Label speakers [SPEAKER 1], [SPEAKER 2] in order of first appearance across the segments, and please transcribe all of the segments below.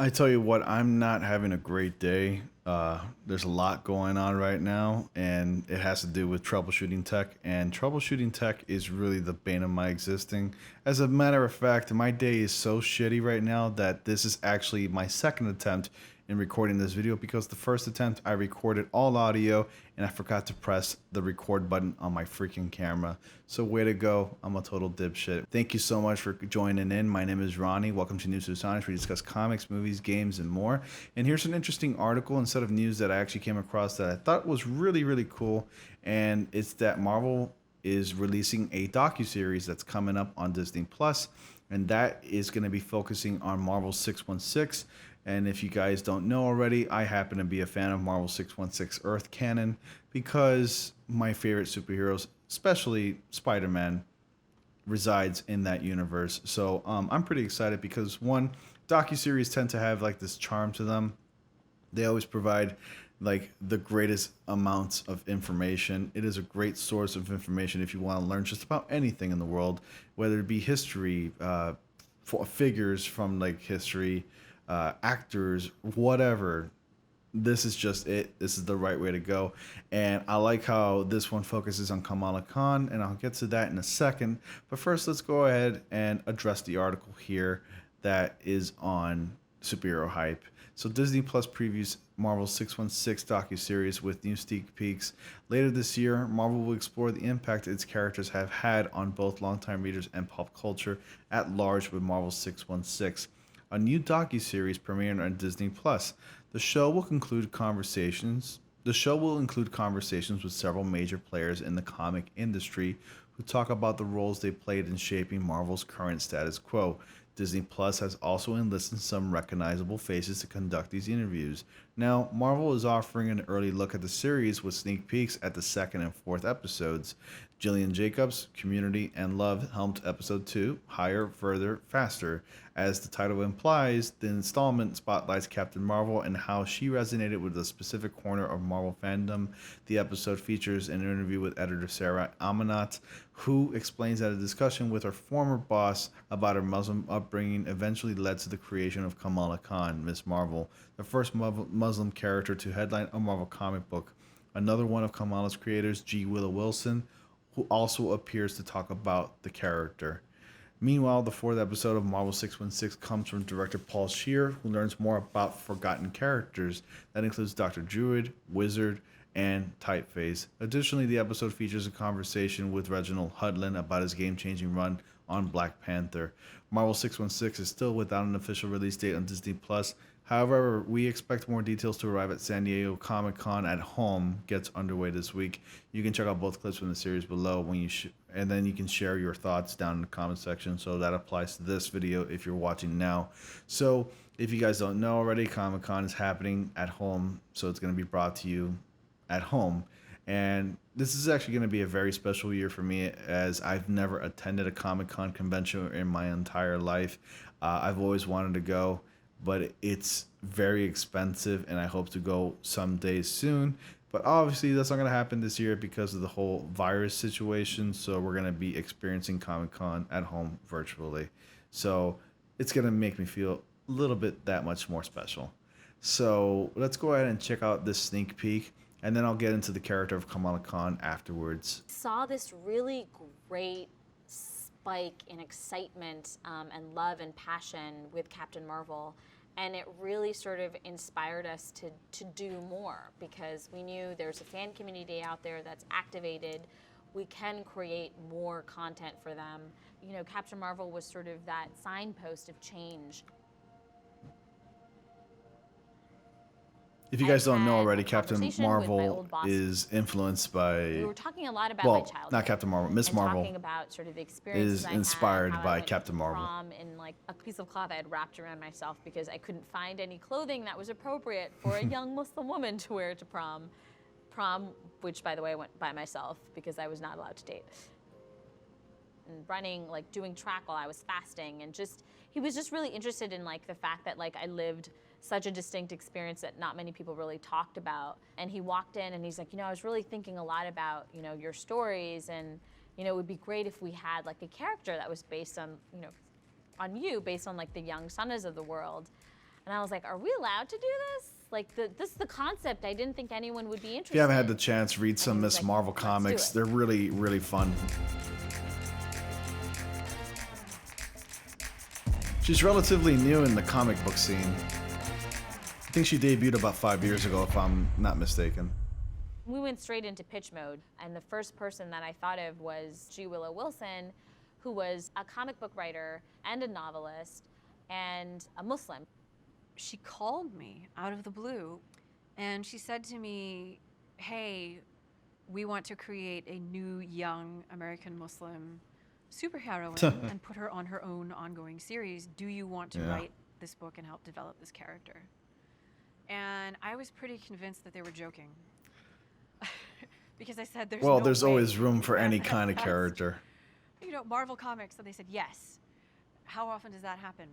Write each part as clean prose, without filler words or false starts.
[SPEAKER 1] I tell you what, I'm not having a great day. There's a lot going on right now, and it has to do with troubleshooting tech. And troubleshooting tech is really the bane of my existing. As a matter of fact, my day is so shitty right now that this is actually my second attempt in recording this video because the first attempt I recorded all audio and I forgot to press the record button on my freaking camera. So way to go, I'm a total dipshit. Thank you so much for joining in. My name is Ronnie. Welcome to News with Sonics, where we discuss comics, movies, games, and more. And here's an interesting article instead of news that I actually came across that I thought was really, really cool. And it's that Marvel is releasing a docuseries that's coming up on Disney Plus, and that is going to be focusing on Marvel 616. And if you guys don't know already, I happen to be a fan of Marvel 616 Earth canon because my favorite superheroes, especially Spider-Man, resides in that universe. So I'm pretty excited because one, docuseries tend to have like this charm to them. They always provide like the greatest amounts of information. It is a great source of information if you want to learn just about anything in the world, whether it be history, figures from like history, actors, whatever. This is just it. This is the right way to go. And I like how this one focuses on Kamala Khan, and I'll get to that in a second. But first, let's go ahead and address the article here that is on superhero hype. So Disney Plus previews Marvel 616 docuseries with new sneak peeks. Later this year, Marvel will explore the impact its characters have had on both longtime readers and pop culture at large with Marvel 616. A new docuseries premiering on Disney Plus. The show will include conversations with several major players in the comic industry who talk about the roles they played in shaping Marvel's current status quo. Disney Plus has also enlisted some recognizable faces to conduct these interviews. Now, Marvel is offering an early look at the series with sneak peeks at the second and fourth episodes. Jillian Jacobs, Community, and Love helmed episode 2, Higher, Further, Faster. As the title implies, the installment spotlights Captain Marvel and how she resonated with a specific corner of Marvel fandom. The episode features an interview with editor Sarah Amanat, who explains that a discussion with her former boss about her Muslim upbringing eventually led to the creation of Kamala Khan, Miss Marvel, the first Muslim character to headline a Marvel comic book. Another one of Kamala's creators, G. Willow Wilson, who also appears to talk about the character. Meanwhile, the fourth episode of Marvel 616 comes from director Paul Scheer, who learns more about forgotten characters. That includes Dr. Druid, Wizard, and Typeface. Additionally, the episode features a conversation with Reginald Hudlin about his game-changing run on Black Panther. Marvel 616 is still without an official release date on Disney Plus. However, we expect more details to arrive at San Diego Comic-Con at Home gets underway this week. You can check out both clips from the series below and then you can share your thoughts down in the comment section. So that applies to this video if you're watching now. So if you guys don't know already, Comic-Con is happening at Home, so it's going to be brought to you at home. And this is actually going to be a very special year for me as I've never attended a Comic-Con convention in my entire life. I've always wanted to go, but it's very expensive, and I hope to go someday soon. But obviously, that's not going to happen this year because of the whole virus situation. So we're going to be experiencing Comic-Con at home virtually. So it's going to make me feel a little bit that much more special. So let's go ahead and check out this sneak peek, and then I'll get into the character of Kamala Khan afterwards.
[SPEAKER 2] Saw this really great spike in excitement and love and passion with Captain Marvel. And it really sort of inspired us to do more because we knew there's a fan community out there that's activated. We can create more content for them. You know, Captain Marvel was sort of that signpost of change.
[SPEAKER 1] If you guys don't know already, Captain Marvel is influenced by...
[SPEAKER 2] We were talking a lot about my childhood.
[SPEAKER 1] Not Captain Marvel, Miss Marvel.
[SPEAKER 2] Talking about sort of the experiences
[SPEAKER 1] is inspired by Captain Marvel.
[SPEAKER 2] Prom in like a piece of cloth I had wrapped around myself because I couldn't find any clothing that was appropriate for a young Muslim woman to wear to prom. Prom, which by the way I went by myself because I was not allowed to date. And running, like doing track while I was fasting, and just he was just really interested in like the fact that like I lived such a distinct experience that not many people really talked about. And he walked in and he's like, you know, I was really thinking a lot about, you know, your stories, and, you know, it would be great if we had like a character that was based on, you know, on you, based on like the young Sunnas of the world. And I was like, are we allowed to do this? Like, this is the concept. I didn't think anyone would be interested.
[SPEAKER 1] If you haven't had the chance, read some
[SPEAKER 2] he was
[SPEAKER 1] Miss
[SPEAKER 2] like,
[SPEAKER 1] Marvel
[SPEAKER 2] "Let's do
[SPEAKER 1] comics.
[SPEAKER 2] it."
[SPEAKER 1] They're really, really fun. She's relatively new in the comic book scene. I think she debuted about 5 years ago, if I'm not mistaken.
[SPEAKER 2] We went straight into pitch mode, and the first person that I thought of was G. Willow Wilson, who was a comic book writer and a novelist and a Muslim.
[SPEAKER 3] She called me out of the blue, and she said to me, hey, we want to create a new young American Muslim superheroine and put her on her own ongoing series. Do you want to write this book and help develop this character? And I was pretty convinced that they were joking. Because I said there's no
[SPEAKER 1] there's
[SPEAKER 3] way
[SPEAKER 1] always room for
[SPEAKER 3] that
[SPEAKER 1] any
[SPEAKER 3] that
[SPEAKER 1] kind of
[SPEAKER 3] has-
[SPEAKER 1] character.
[SPEAKER 3] You know, Marvel Comics, so they said yes. How often does that happen?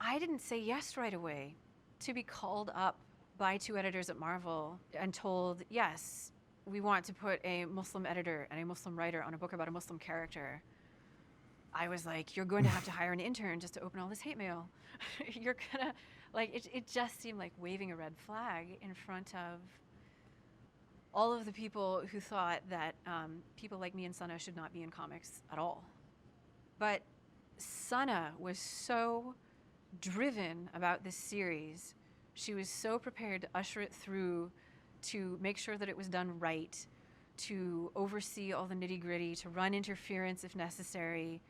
[SPEAKER 3] I didn't say yes right away. To be called up by 2 editors at Marvel and told, yes, we want to put a Muslim editor and a Muslim writer on a book about a Muslim character. I was like, you're going to have to hire an intern just to open all this hate mail. You're gonna, like, it just seemed like waving a red flag in front of all of the people who thought that people like me and Sana should not be in comics at all. But Sana was so driven about this series. She was so prepared to usher it through, to make sure that it was done right, to oversee all the nitty-gritty, to run interference if necessary,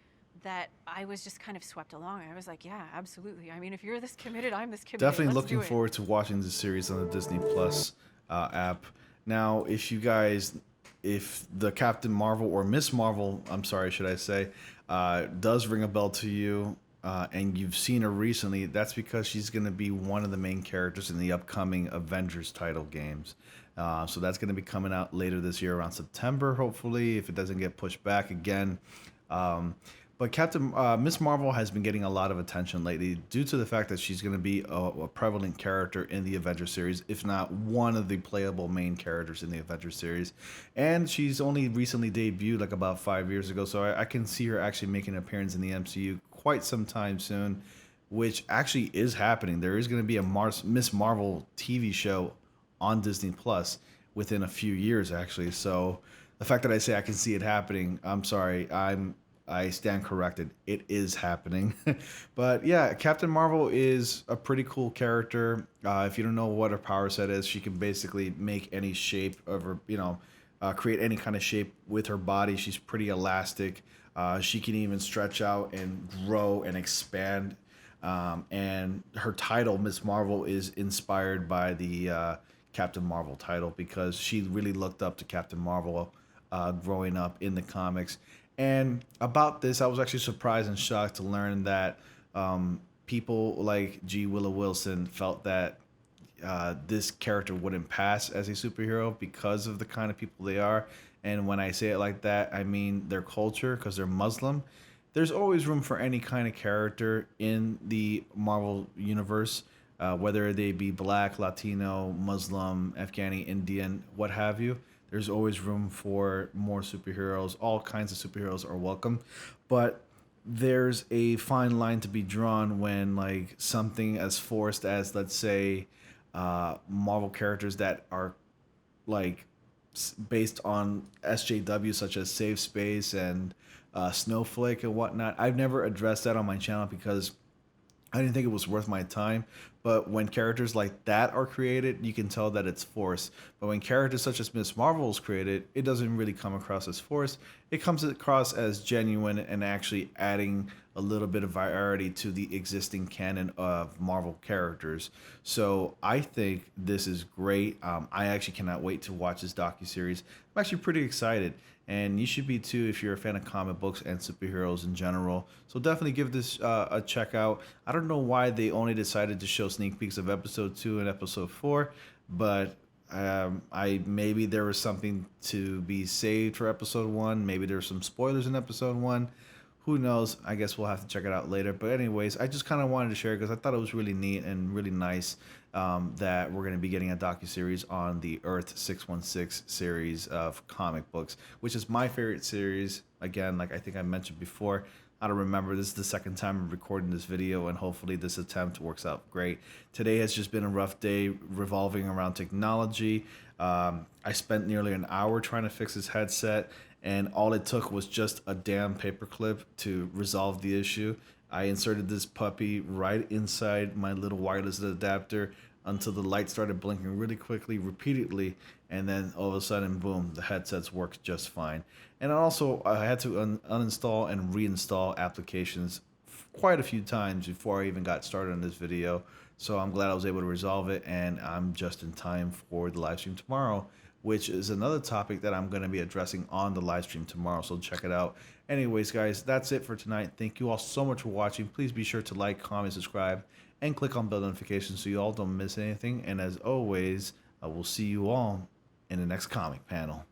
[SPEAKER 3] that I was just kind of swept along. I was like, yeah, absolutely. I mean, if you're this committed, I'm this committed.
[SPEAKER 1] Definitely
[SPEAKER 3] Let's do
[SPEAKER 1] looking
[SPEAKER 3] it.
[SPEAKER 1] forward to watching the series on the Disney Plus app. Now, if the Captain Marvel or Miss Marvel, I'm sorry, should I say, does ring a bell to you, and you've seen her recently, that's because she's going to be one of the main characters in the upcoming Avengers title games. So that's going to be coming out later this year around September, hopefully, if it doesn't get pushed back again. But Miss Marvel has been getting a lot of attention lately due to the fact that she's going to be a prevalent character in the Avengers series, if not one of the playable main characters in the Avengers series. And she's only recently debuted, like about 5 years ago, so I can see her actually making an appearance in the MCU quite some time soon, which actually is happening. There is going to be a Miss Marvel TV show on Disney Plus within a few years, actually. So the fact that I say I can see it happening, I'm sorry, I stand corrected. It is happening. But yeah, Captain Marvel is a pretty cool character. If you don't know what her power set is, she can basically make any shape of her, create any kind of shape with her body. She's pretty elastic. She can even stretch out and grow and expand. And her title, Miss Marvel, is inspired by the Captain Marvel title because she really looked up to Captain Marvel growing up in the comics. And about this, I was actually surprised and shocked to learn that people like G. Willow Wilson felt that this character wouldn't pass as a superhero because of the kind of people they are. And when I say it like that, I mean their culture, because they're Muslim. There's always room for any kind of character in the Marvel universe, whether they be Black, Latino, Muslim, Afghani, Indian, what have you. There's always room for more superheroes. All kinds of superheroes are welcome. But there's a fine line to be drawn when like something as forced as, let's say, Marvel characters that are like based on SJW, such as Save Space and Snowflake and whatnot. I've never addressed that on my channel because I didn't think it was worth my time. But when characters like that are created, you can tell that it's forced. But when characters such as Miss Marvel is created, it doesn't really come across as forced. It comes across as genuine and actually adding a little bit of variety to the existing canon of Marvel characters. So I think this is great. I actually cannot wait to watch this docuseries. I'm actually pretty excited. And you should be too if you're a fan of comic books and superheroes in general. So definitely give this a check out. I don't know why they only decided to show sneak peeks of episode 2 and episode 4, but maybe there was something to be saved for episode 1. Maybe there were some spoilers in episode 1. Who knows? I guess we'll have to check it out later. But anyways, I just kind of wanted to share because I thought it was really neat and really nice that we're going to be getting a docuseries on the Earth 616 series of comic books, which is my favorite series. Again, like I think I mentioned before, how to remember. This is the second time I'm recording this video, and hopefully this attempt works out great. Today has just been a rough day revolving around technology. I spent nearly an hour trying to fix this headset, and all it took was just a damn paperclip to resolve the issue. I inserted this puppy right inside my little wireless adapter until the light started blinking really quickly, repeatedly, and then all of a sudden, boom, the headsets worked just fine. And also, I had to uninstall and reinstall applications quite a few times before I even got started on this video. So I'm glad I was able to resolve it, and I'm just in time for the live stream tomorrow, which is another topic that I'm going to be addressing on the live stream tomorrow, so check it out. Anyways, guys, that's it for tonight. Thank you all so much for watching. Please be sure to like, comment, subscribe, and click on bell notifications so you all don't miss anything. And as always, I will see you all in the next comic panel.